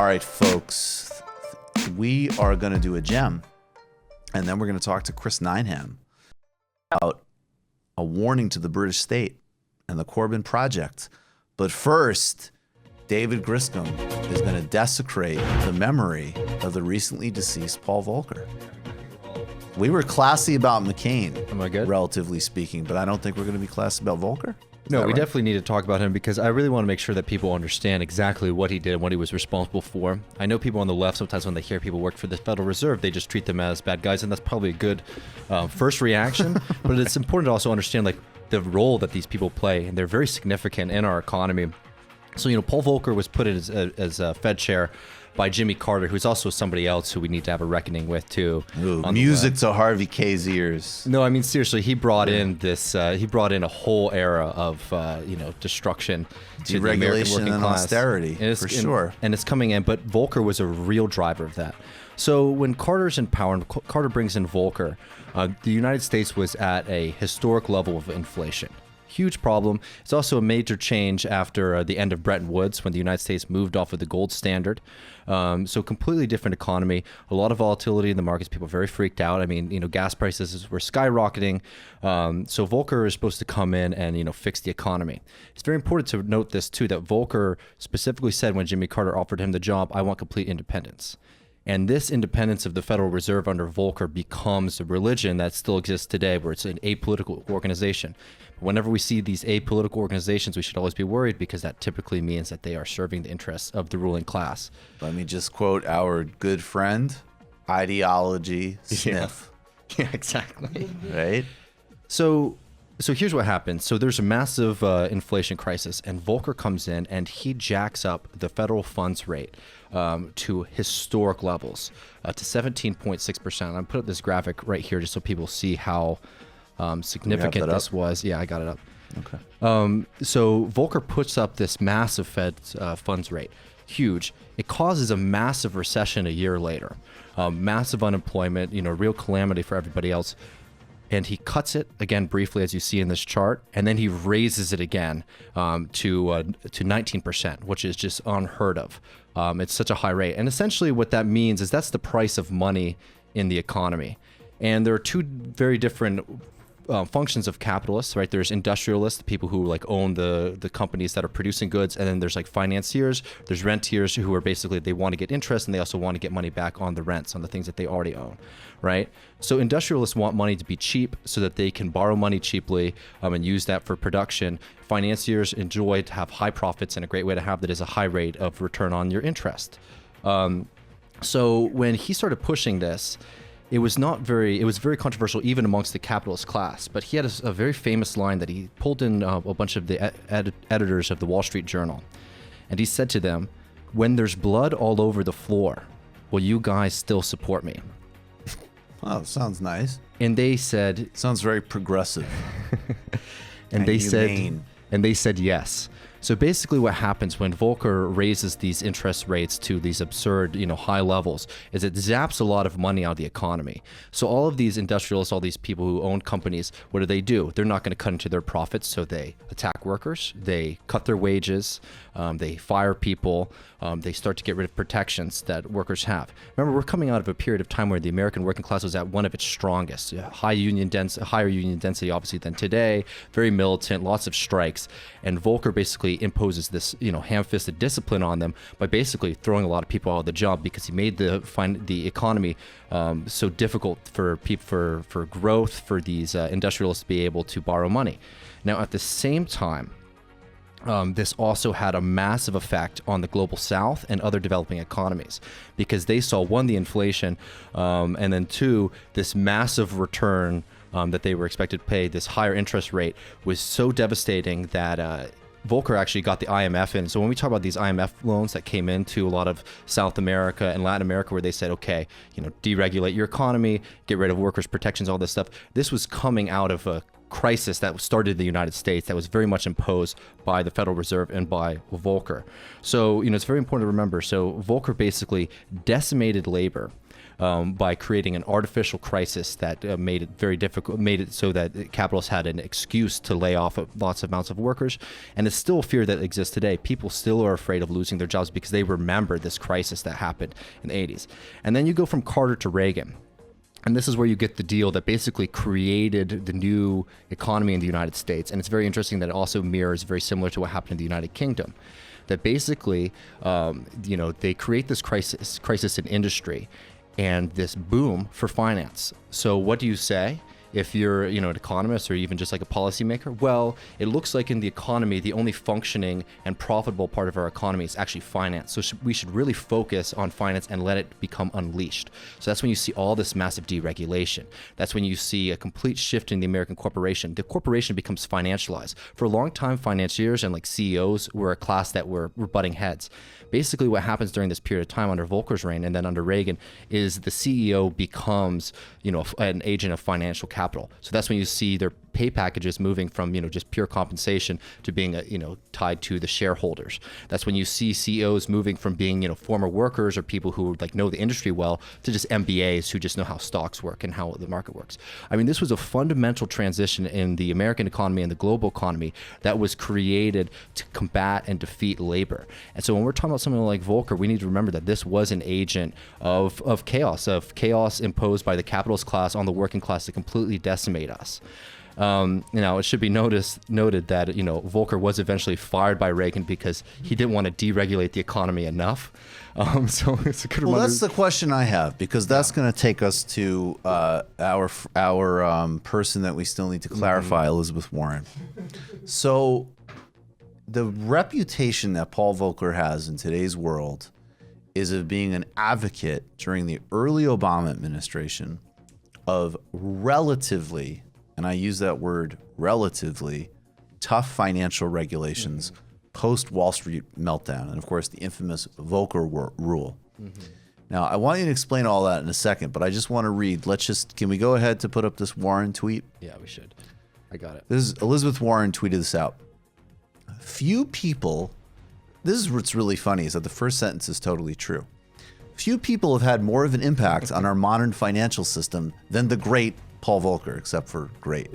right, folks, we are going to do a gem, and then we're going to talk to Chris Nineham about a warning to the British state and the Corbyn project. But first, David Griscom is going to desecrate the memory of the recently deceased Paul Volcker. We were classy about McCain, Am I good? relatively speaking, but I don't think we're going to be classy about Volcker. No, we definitely need to talk about him because I really want to make sure that people understand exactly what he did and what he was responsible for. I know people on the left, sometimes when they hear people work for the Federal Reserve, they just treat them as bad guys, and that's probably a good first reaction. But it's important to also understand like the role that these people play, and they're very significant in our economy. So, Paul Volcker was put in as a Fed chair by Jimmy Carter, who's also somebody else who we need to have a reckoning with too. Ooh, music to Harvey K's ears. No, I mean seriously, he brought in this. He brought in a whole era of destruction, to the American Deregulation working and class. austerity, for sure. And it's coming in, but Volcker was a real driver of that. So when Carter's in power, and Carter brings in Volcker, the United States was at a historic level of inflation. Huge problem. It's also a major change after the end of Bretton Woods when the United States moved off of the gold standard. So completely different economy, a lot of volatility in the markets. People are very freaked out. I mean, gas prices were skyrocketing. So Volcker is supposed to come in and, fix the economy. It's very important to note this too, that Volcker specifically said when Jimmy Carter offered him the job, I want complete independence. And this independence of the Federal Reserve under Volcker becomes a religion that still exists today, where it's an apolitical organization. Whenever we see these apolitical organizations, we should always be worried because that typically means that they are serving the interests of the ruling class. Let me just quote our good friend, ideology sniff. Yeah, exactly. Right? So here's what happens. So there's a massive inflation crisis, and Volcker comes in and he jacks up the federal funds rate to historic levels, to 17.6%. I put up this graphic right here just so people see how significant this was. Yeah, I got it up. Okay. So Volcker puts up this massive Fed funds rate, huge. It causes a massive recession a year later, massive unemployment, real calamity for everybody else. And he cuts it again briefly, as you see in this chart, and then he raises it again to 19%, which is just unheard of. It's such a high rate. And essentially what that means is that's the price of money in the economy. And there are two very different functions of capitalists, right? There's industrialists, the people who own the companies that are producing goods, and then there's financiers, there's rentiers who are basically, they want to get interest and they also want to get money back on the rents, on the things that they already own, right? So industrialists want money to be cheap so that they can borrow money cheaply and use that for production. Financiers enjoy to have high profits, and a great way to have that is a high rate of return on your interest. So when he started pushing this, it was very controversial even amongst the capitalist class, but he had a very famous line that he pulled in a bunch of the editors of the Wall Street Journal. And he said to them, when there's blood all over the floor, will you guys still support me? Oh, sounds nice. And they said... Sounds very progressive. and they said yes. So basically what happens when Volcker raises these interest rates to these absurd, high levels is it zaps a lot of money out of the economy. So all of these industrialists, all these people who own companies, what do? They're not going to cut into their profits, so they attack workers, they cut their wages, they fire people, they start to get rid of protections that workers have. Remember, we're coming out of a period of time where the American working class was at one of its strongest, higher union density obviously than today, very militant, lots of strikes, and Volcker basically imposes this, ham-fisted discipline on them by basically throwing a lot of people out of the job because he made the economy so difficult for people for growth, for these industrialists to be able to borrow money. Now, at the same time, this also had a massive effect on the global south and other developing economies because they saw, one, the inflation, and then two, this massive return that they were expected to pay. This higher interest rate was so devastating that Volcker actually got the IMF in. So when we talk about these IMF loans that came into a lot of South America and Latin America, where they said, okay, deregulate your economy, get rid of workers' protections, all this stuff. This was coming out of a crisis that started in the United States that was very much imposed by the Federal Reserve and by Volcker. So, it's very important to remember. So Volcker basically decimated labor. by creating an artificial crisis that made it very difficult, made it so that capitalists had an excuse to lay off lots of amounts of workers. And it's still a fear that exists today. People still are afraid of losing their jobs because they remember this crisis that happened in the 80s. And then you go from Carter to Reagan. And this is where you get the deal that basically created the new economy in the United States. And it's very interesting that it also mirrors very similar to what happened in the United Kingdom. That basically, they create this crisis in industry and this boom for finance. So what do you say? If you're, an economist or even just like a policymaker, well, it looks like in the economy, the only functioning and profitable part of our economy is actually finance. So we should really focus on finance and let it become unleashed. So that's when you see all this massive deregulation. That's when you see a complete shift in the American corporation. The corporation becomes financialized. For a long time, financiers and like CEOs were a class that were butting heads. Basically, what happens during this period of time under Volcker's reign and then under Reagan is the CEO becomes, an agent of financial capital. So that's when you see their pay packages moving from, just pure compensation to being, tied to the shareholders. That's when you see CEOs moving from being, former workers or people who like know the industry well to just MBAs who just know how stocks work and how the market works. I mean, this was a fundamental transition in the American economy and the global economy that was created to combat and defeat labor. And so when we're talking about something like Volcker, we need to remember that this was an agent of chaos imposed by the capitalist class on the working class to completely decimate us. It should be noted that, Volcker was eventually fired by Reagan because he didn't want to deregulate the economy enough. So it's a good reminder. Well, that's the question I have, because that's going to take us to our person that we still need to clarify, Elizabeth Warren. So the reputation that Paul Volcker has in today's world is of being an advocate during the early Obama administration of relatively, and I use that word relatively, tough financial regulations post Wall Street meltdown, and of course the infamous Volcker rule. Now, I want you to explain all that in a second, but I just want to read. Can we go ahead to put up this Warren tweet? Yeah, we should. I got it. This is Elizabeth Warren tweeted this out. Few people, this is what's really funny, is that the first sentence is totally true. Few people have had more of an impact on our modern financial system than the great Paul Volcker, except for great.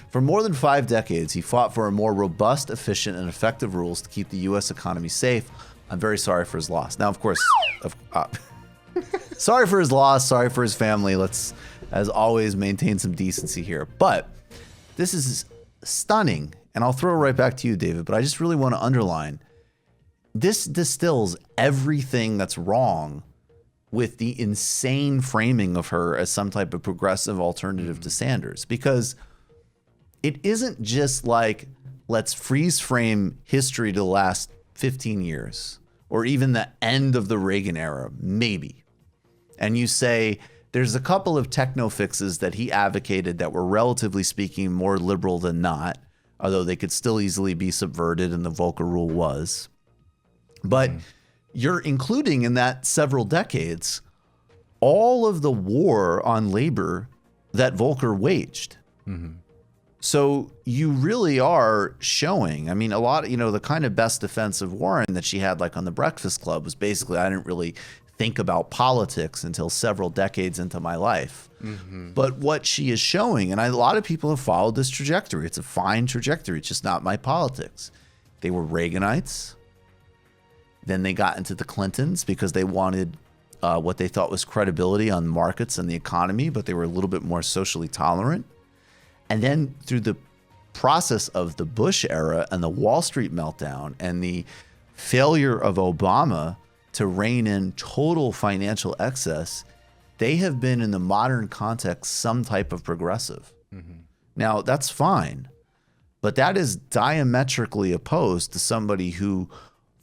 For more than 5 decades, he fought for a more robust, efficient, and effective rules to keep the U.S. economy safe. I'm very sorry for his loss. Now, of course, sorry for his loss, sorry for his family. Let's, as always, maintain some decency here. But this is stunning, and I'll throw it right back to you, David, but I just really want to underline, this distills everything that's wrong with the insane framing of her as some type of progressive alternative to Sanders, because it isn't just like, let's freeze frame history to the last 15 years or even the end of the Reagan era, maybe. And you say there's a couple of techno fixes that he advocated that were relatively speaking more liberal than not, although they could still easily be subverted, and the Volcker rule was. But you're including in that several decades all of the war on labor that Volcker waged. So you really are showing, I mean, a lot, the kind of best defense of Warren that she had like on the Breakfast Club was basically, I didn't really think about politics until several decades into my life. But what she is showing, and a lot of people have followed this trajectory. It's a fine trajectory. It's just not my politics. They were Reaganites. Then they got into the Clintons because they wanted what they thought was credibility on markets and the economy, but they were a little bit more socially tolerant. And then through the process of the Bush era and the Wall Street meltdown and the failure of Obama to rein in total financial excess, they have been in the modern context some type of progressive. Now, that's fine, but that is diametrically opposed to somebody who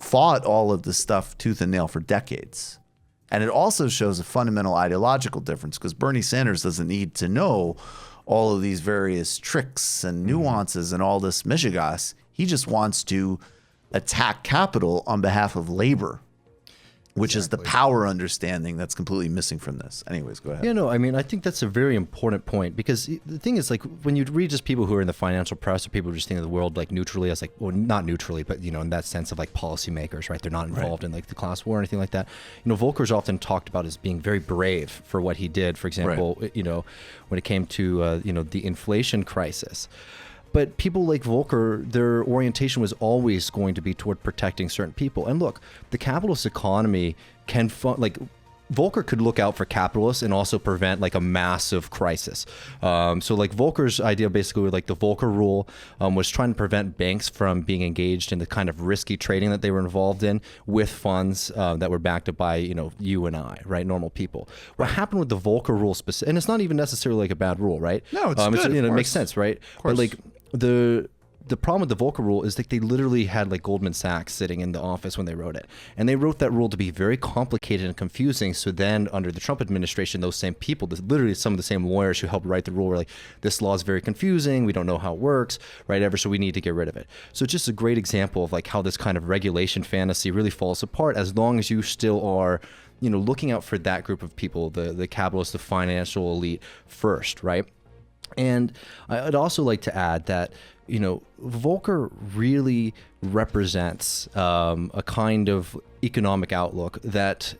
fought all of this stuff tooth and nail for decades. And it also shows a fundamental ideological difference, because Bernie Sanders doesn't need to know all of these various tricks and nuances and all this mishigas. He just wants to attack capital on behalf of labor. which is the power understanding that's completely missing from this. Anyways, go ahead. Yeah, no, I mean, I think that's a very important point, because the thing is, like, when you read just people who are in the financial press, or people who just think of the world like neutrally as like, well, not neutrally, but, you know, in that sense of like policymakers, right? They're not involved in like the class war or anything like that. You know, Volcker's often talked about as being very brave for what he did. For example, you know, when it came to, you know, the inflation crisis. But people like Volcker, their orientation was always going to be toward protecting certain people. And look, the capitalist economy can Volcker could look out for capitalists and also prevent like a massive crisis. So like Volcker's idea, basically like the Volcker rule, was trying to prevent banks from being engaged in the kind of risky trading that they were involved in with funds that were backed up by, you know, you and I, right, normal people. What happened with the Volcker rule and it's not even necessarily like a bad rule, right? No, it's good. You know, it makes sense, right? But like the problem with the Volcker rule is that they literally had like Goldman Sachs sitting in the office when they wrote it. And they wrote that rule to be very complicated and confusing. So then under the Trump administration, those same people, literally some of the same lawyers who helped write the rule were like, this law is very confusing. We don't know how it works, right? So we need to get rid of it. So it's just a great example of like how this kind of regulation fantasy really falls apart as long as you still are, you know, looking out for that group of people, the capitalists, the financial elite first, right? And I'd also like to add that, you know, Volcker really represents a kind of economic outlook that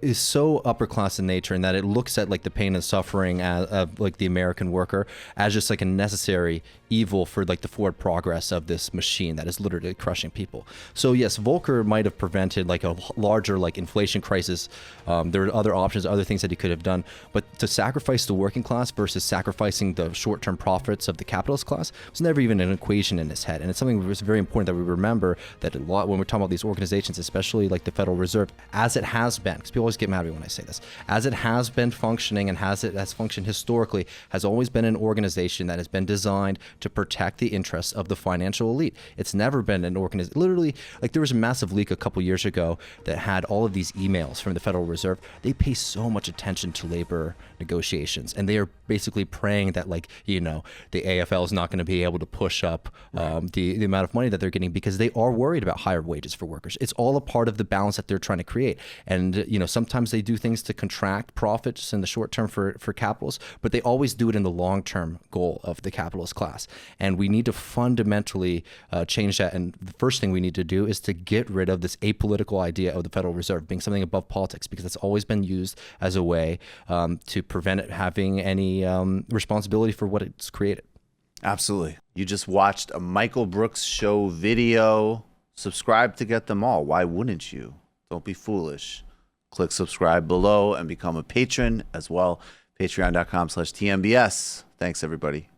is so upper class in nature, and that it looks at like the pain and suffering of like the American worker as just like a necessary evil for like the forward progress of this machine that is literally crushing people. So yes, Volcker might have prevented like a larger like inflation crisis. There are other options, other things that he could have done, but to sacrifice the working class versus sacrificing the short-term profits of the capitalist class was never even an equation in his head. And it's something that was very important that we remember, that a lot when we're talking about these organizations, especially like the Federal Reserve, as it has been, because people always get mad at me when I say this, as it has been functioning and has functioned historically, has always been an organization that has been designed to protect the interests of the financial elite. It's never been an organization. Literally, like there was a massive leak a couple years ago that had all of these emails from the Federal Reserve. They pay so much attention to labor negotiations, and they are basically praying that, like, you know, the AFL is not going to be able to push up the amount of money that they're getting, because they are worried about higher wages for workers. It's all a part of the balance that they're trying to create. And, you know, sometimes they do things to contract profits in the short term for capitalists, but they always do it in the long-term goal of the capitalist class. And we need to fundamentally change that. And the first thing we need to do is to get rid of this apolitical idea of the Federal Reserve being something above politics, because it's always been used as a way to prevent it having any responsibility for what it's created. Absolutely. You just watched a Michael Brooks show video. Subscribe to get them all. Why wouldn't you? Don't be foolish. Click subscribe below and become a patron as well. Patreon.com/TMBS. Thanks, everybody.